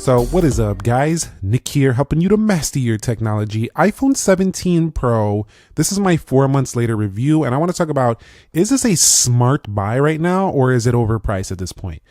So what is up, guys? Nick here, helping you to master your technology. iPhone 17 Pro. This is my 4 months later review, and I want to talk about, is this a smart buy right now, or is it overpriced at this point?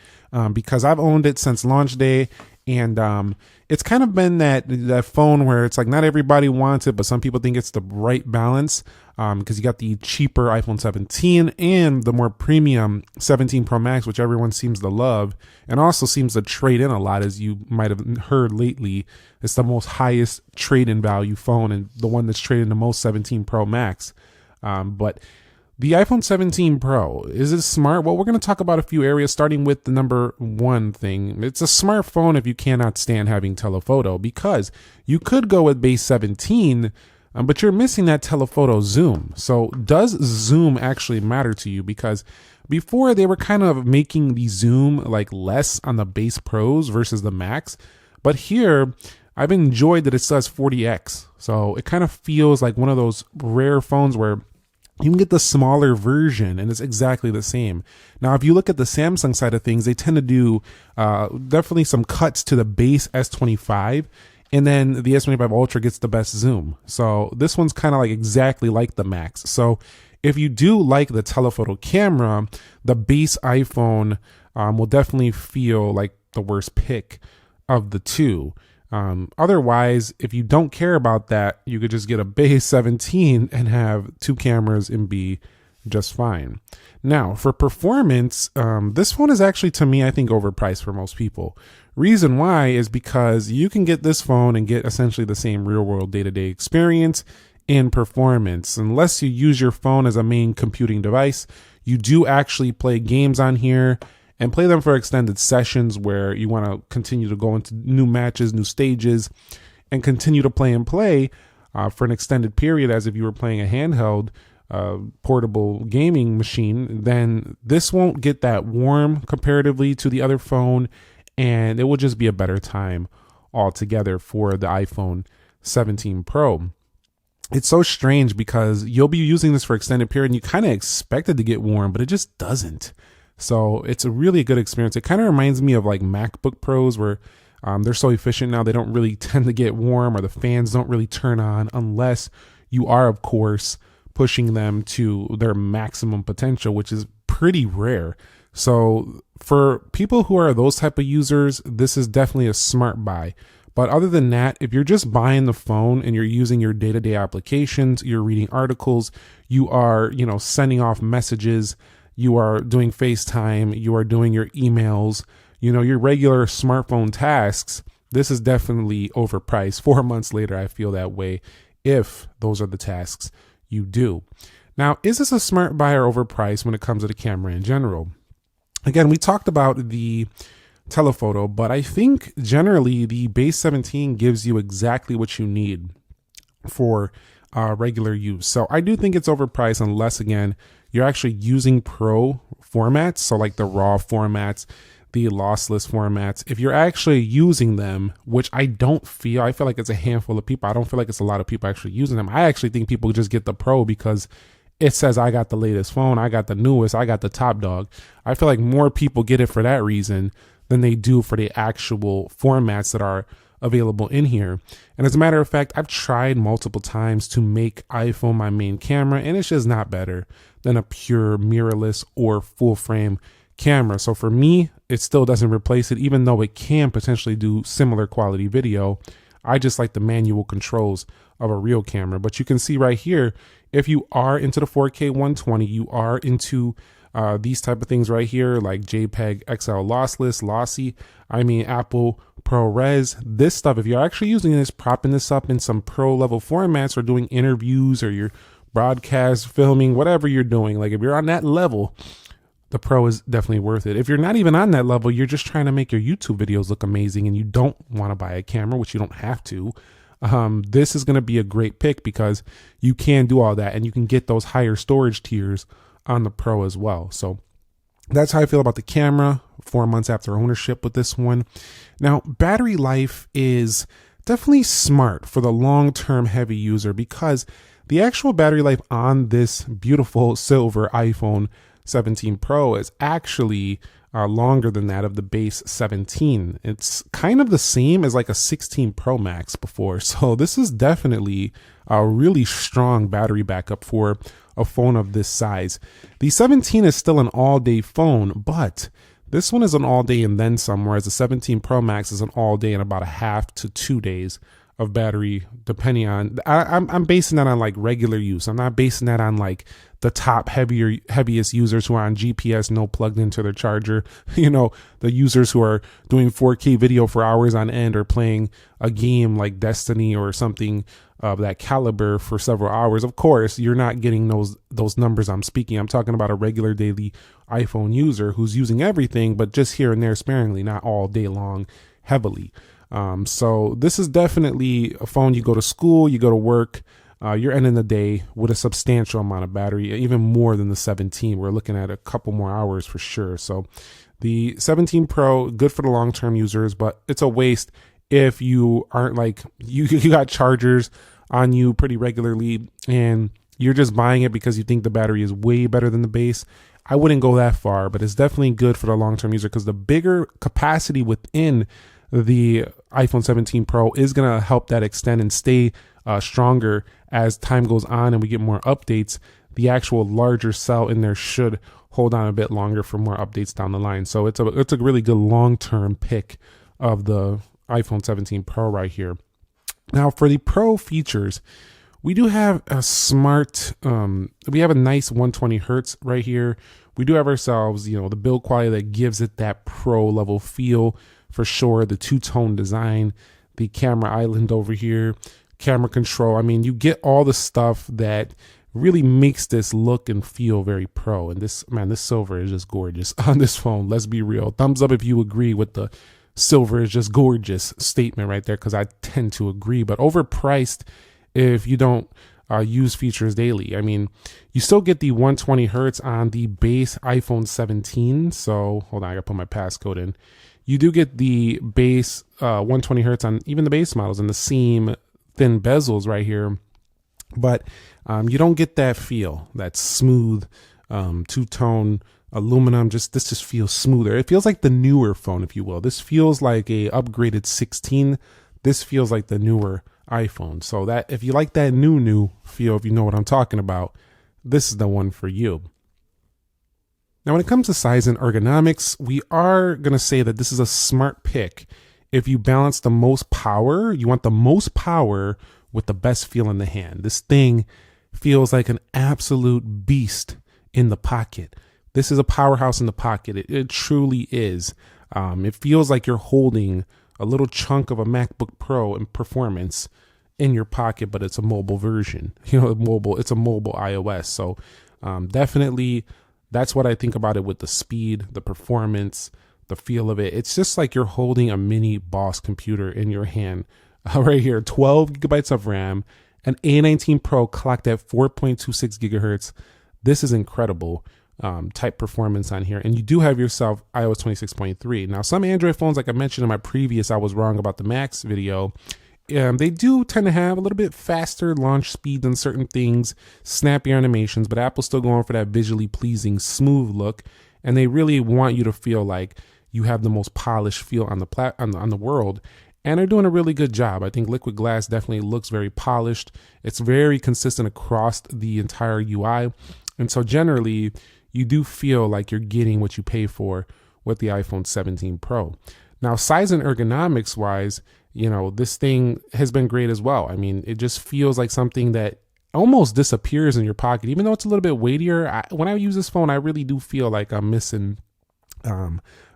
Because I've owned it since launch day, and it's kind of been that phone where it's like not everybody wants it, but some people think it's the right balance, because you got the cheaper iPhone 17 and the more premium 17 Pro Max, which everyone seems to love and also seems to trade in a lot, as you might have heard lately. It's the most highest trade-in value phone and the one that's traded the most, 17 Pro Max. But the iPhone 17 Pro, is it smart? Well, we're going to talk about a few areas, starting with the number one thing. It's a smartphone if you cannot stand having telephoto, because you could go with base 17, but you're missing that telephoto zoom. So does zoom actually matter to you? Because before they were kind of making the zoom like less on the base Pros versus the Max, but here I've enjoyed that it says 40x. So it kind of feels like one of those rare phones where you can get the smaller version and it's exactly the same. Now, if you look at the Samsung side of things, they tend to do definitely some cuts to the base S25, and then the S25 Ultra gets the best zoom. So this one's kind of like exactly like the Max. So if you do like the telephoto camera, the base iPhone will definitely feel like the worst pick of the two. Otherwise, if you don't care about that, you could just get a base 17 and have two cameras and be just fine. Now, for performance, this phone is actually, to me, I think overpriced for most people. Reason why is because you can get this phone and get essentially the same real world day-to-day experience in performance. Unless you use your phone as a main computing device, you do actually play games on here and play them for extended sessions where you want to continue to go into new matches, new stages, and continue to play and play for an extended period, as if you were playing a handheld portable gaming machine. Then this won't get that warm comparatively to the other phone, and it will just be a better time altogether for the iPhone 17 Pro. It's so strange because you'll be using this for extended period and you kind of expect it to get warm, but it just doesn't. So it's a really good experience. It kind of reminds me of like MacBook Pros, where they're so efficient now, they don't really tend to get warm, or the fans don't really turn on unless you are, of course, pushing them to their maximum potential, which is pretty rare. So for people who are those type of users, this is definitely a smart buy. But other than that, if you're just buying the phone and you're using your day-to-day applications, you're reading articles, you are, sending off messages, you are doing FaceTime, you are doing your emails, your regular smartphone tasks, this is definitely overpriced. 4 months later, I feel that way, if those are the tasks you do. Now, is this a smart buy or overpriced when it comes to the camera in general? Again, we talked about the telephoto, but I think generally the base 17 gives you exactly what you need for regular use. So I do think it's overpriced unless, again, you're actually using pro formats. So like the raw formats, the lossless formats. If you're actually using them, which I feel like it's a handful of people. I don't feel like it's a lot of people actually using them. I actually think people just get the pro because it says I got the latest phone, I got the newest, I got the top dog. I feel like more people get it for that reason than they do for the actual formats that are available in here. And as a matter of fact, I've tried multiple times to make iPhone my main camera, and it's just not better than a pure mirrorless or full frame camera. So for me, it still doesn't replace it, even though it can potentially do similar quality video. I just like the manual controls of a real camera. But you can see right here, if you are into the 4K 120, you are into these type of things right here, like JPEG XL lossless, lossy, Apple ProRes, this stuff, if you're actually using this, propping this up in some pro level formats or doing interviews or your broadcast filming, whatever you're doing, like if you're on that level, the Pro is definitely worth it. If you're not even on that level, you're just trying to make your YouTube videos look amazing and you don't want to buy a camera, which you don't have to, this is going to be a great pick because you can do all that and you can get those higher storage tiers on the Pro as well. So that's how I feel about the camera 4 months after ownership with this one. Now, battery life is definitely smart for the long-term heavy user because the actual battery life on this beautiful silver iPhone 17 Pro is actually longer than that of the base 17. It's kind of the same as like a 16 Pro Max before. So this is definitely a really strong battery backup for a phone of this size. The 17 is still an all-day phone, but this one is an all-day and then some, whereas the 17 Pro Max is an all-day and about a half to 2 days of battery, depending on, I'm basing that on like regular use. I'm not basing that on like the top heaviest users who are on GPS, no plugged into their charger. You know, the users who are doing 4K video for hours on end or playing a game like Destiny or something of that caliber for several hours. Of course, you're not getting those numbers I'm speaking. I'm talking about a regular daily iPhone user who's using everything, but just here and there sparingly, not all day long heavily. So this is definitely a phone you go to school, you go to work, you're ending the day with a substantial amount of battery, even more than the 17. We're looking at a couple more hours for sure. So the 17 Pro, good for the long-term users, but it's a waste if you aren't like, you got chargers on you pretty regularly and you're just buying it because you think the battery is way better than the base. I wouldn't go that far, but it's definitely good for the long-term user because the bigger capacity within the iPhone 17 Pro is going to help that extend and stay stronger as time goes on and we get more updates. The actual larger cell in there should hold on a bit longer for more updates down the line. So it's a really good long-term pick of the iPhone 17 Pro right here. Now for the Pro features, we do have a smart, we have a nice 120 hertz right here. We do have ourselves, you know, the build quality that gives it that Pro level feel for sure. The two-tone design, the camera island over here, camera control. I mean, you get all the stuff that really makes this look and feel very Pro. And this, man, this silver is just gorgeous on this phone. Let's be real. Thumbs up if you agree with the silver is just gorgeous statement right there, because I tend to agree. But overpriced if you don't use features daily. I mean, you still get the 120 hertz on the base iPhone 17. So hold on, I gotta put my passcode in. You do get the base 120 hertz on even the base models and the seam thin bezels right here, but you don't get that feel, that smooth two-tone aluminum. This just feels smoother. It feels like the newer phone, if you will. This feels like a upgraded 16. This feels like the newer iPhone. So that if you like that new feel, if you know what I'm talking about, this is the one for you. Now, when it comes to size and ergonomics, we are going to say that this is a smart pick. If you balance the most power, you want the most power with the best feel in the hand. This thing feels like an absolute beast in the pocket. This is a powerhouse in the pocket. It truly is. It feels like you're holding a little chunk of a MacBook Pro in performance in your pocket, but it's a mobile version. You know, it's a mobile iOS. So definitely, that's what I think about it with the speed, the performance, the feel of it. It's just like you're holding a mini boss computer in your hand. Right here, 12 gigabytes of RAM, an A19 Pro clocked at 4.26 gigahertz. This is incredible type performance on here. And you do have yourself iOS 26.3. Now, some Android phones, like I mentioned in my previous I was wrong about the Max video, they do tend to have a little bit faster launch speed than certain things, snappier animations, but Apple's still going for that visually pleasing, smooth look. And they really want you to feel like you have the most polished feel on the world. And they're doing a really good job. I think Liquid Glass definitely looks very polished. It's very consistent across the entire UI. And so generally, you do feel like you're getting what you pay for with the iPhone 17 Pro. Now, size and ergonomics wise, you know, this thing has been great as well. I mean, it just feels like something that almost disappears in your pocket, even though it's a little bit weightier. When I use this phone, I really do feel like I'm missing,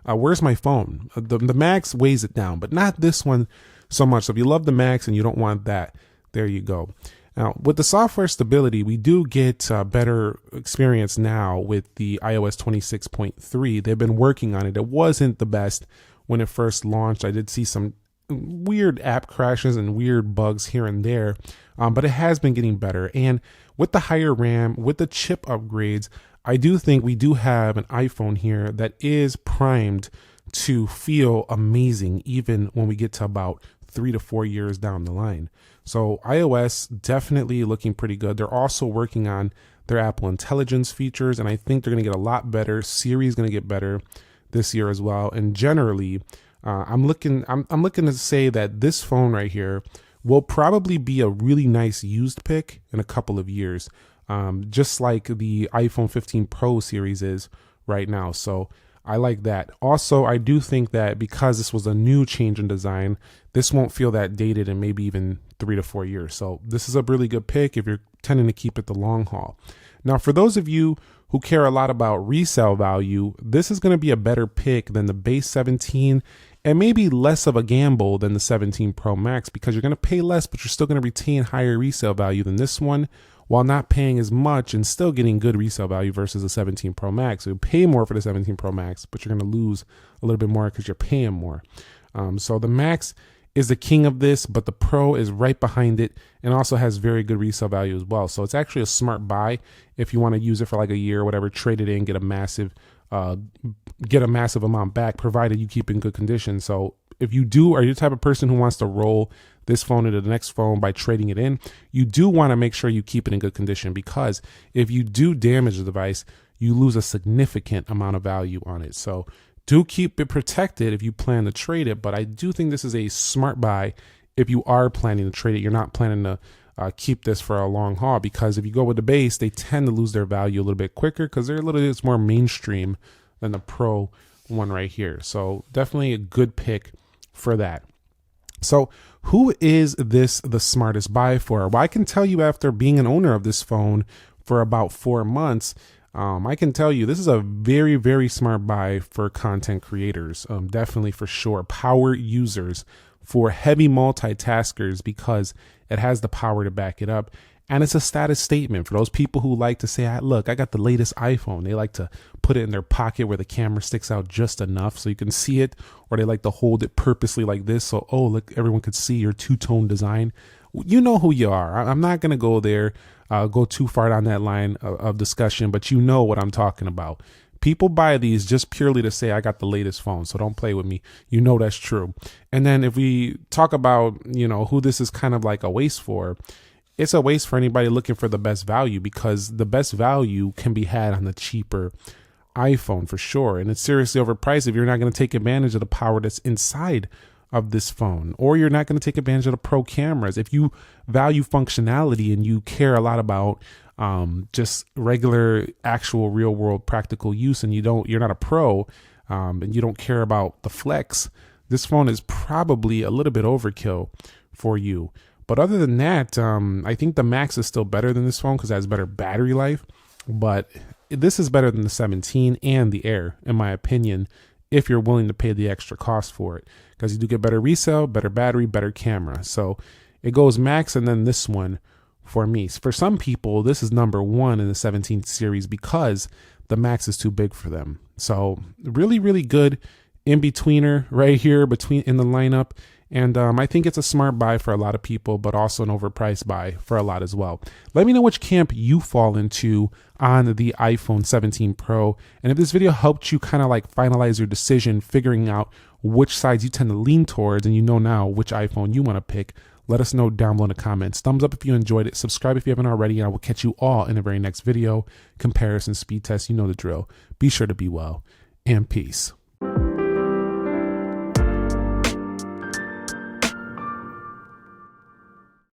where's my phone? The Max weighs it down, but not this one so much. So if you love the Max and you don't want that, there you go. Now, with the software stability, we do get better experience now with the iOS 26.3. They've been working on it. It wasn't the best when it first launched. I did see some weird app crashes and weird bugs here and there, but it has been getting better. And with the higher RAM, with the chip upgrades, I do think we do have an iPhone here that is primed to feel amazing, even when we get to about 3 to 4 years down the line. So iOS definitely looking pretty good. They're also working on their Apple Intelligence features, and I think they're going to get a lot better. Siri is going to get better. this year as well. And generally, I'm looking to say that this phone right here will probably be a really nice used pick in a couple of years, just like the iPhone 15 Pro series is right now. So I like that. Also, I do think that because this was a new change in design, this won't feel that dated in maybe even 3 to 4 years. So this is a really good pick if you're tending to keep it the long haul. Now, for those of you who care a lot about resale value, this is going to be a better pick than the base 17 and maybe less of a gamble than the 17 Pro Max, because you're going to pay less, but you're still going to retain higher resale value than this one, while not paying as much and still getting good resale value versus the 17 Pro Max. So you pay more for the 17 Pro Max, but you're going to lose a little bit more because you're paying more. So the Max is the king of this, but the Pro is right behind it and also has very good resale value as well. So it's actually a smart buy if you want to use it for like a year or whatever, trade it in, get a massive amount back, provided you keep in good condition. So if you are you the type of person who wants to roll this phone into the next phone by trading it in, you do want to make sure you keep it in good condition, because if you do damage the device, you lose a significant amount of value on it. So do keep it protected if you plan to trade it, but I do think this is a smart buy if you are planning to trade it. You're not planning to keep this for a long haul, because if you go with the base, they tend to lose their value a little bit quicker because they're a little bit more mainstream than the Pro one right here. So definitely a good pick for that. So who is this the smartest buy for? Well, I can tell you, after being an owner of this phone for about 4 months, I can tell you this is a very, very smart buy for content creators. Definitely, for sure. Power users, for heavy multitaskers, because it has the power to back it up. And it's a status statement for those people who like to say, look, I got the latest iPhone. They like to put it in their pocket where the camera sticks out just enough so you can see it, or they like to hold it purposely like this so, oh, look, everyone could see your two-tone design. You know who you are. I'm not going to go there, go too far down that line of discussion, but you know what I'm talking about. People buy these just purely to say, I got the latest phone, so don't play with me. You know that's true. And then if we talk about, who this is kind of like a waste for, it's a waste for anybody looking for the best value, because the best value can be had on the cheaper iPhone for sure. And it's seriously overpriced if you're not going to take advantage of the power that's inside of this phone, or you're not going to take advantage of the Pro cameras. If you value functionality and you care a lot about just regular, actual, real world practical use, and you're not a pro, and you don't care about the flex, this phone is probably a little bit overkill for you. But other than that, I think the Max is still better than this phone because it has better battery life. But this is better than the 17 and the Air, in my opinion, if you're willing to pay the extra cost for it, because you do get better resale, better battery, better camera. So it goes Max and then this one for me. For some people, this is number one in the 17 series because the Max is too big for them. So really, really good in-betweener right here in the lineup. And I think it's a smart buy for a lot of people, but also an overpriced buy for a lot as well. Let me know which camp you fall into on the iPhone 17 Pro. And if this video helped you kind of like finalize your decision, figuring out which sides you tend to lean towards, and you know now which iPhone you want to pick, let us know down below in the comments. Thumbs up if you enjoyed it. Subscribe if you haven't already. And I will catch you all in the very next video. Comparison, speed test, you know the drill. Be sure to be well, and peace.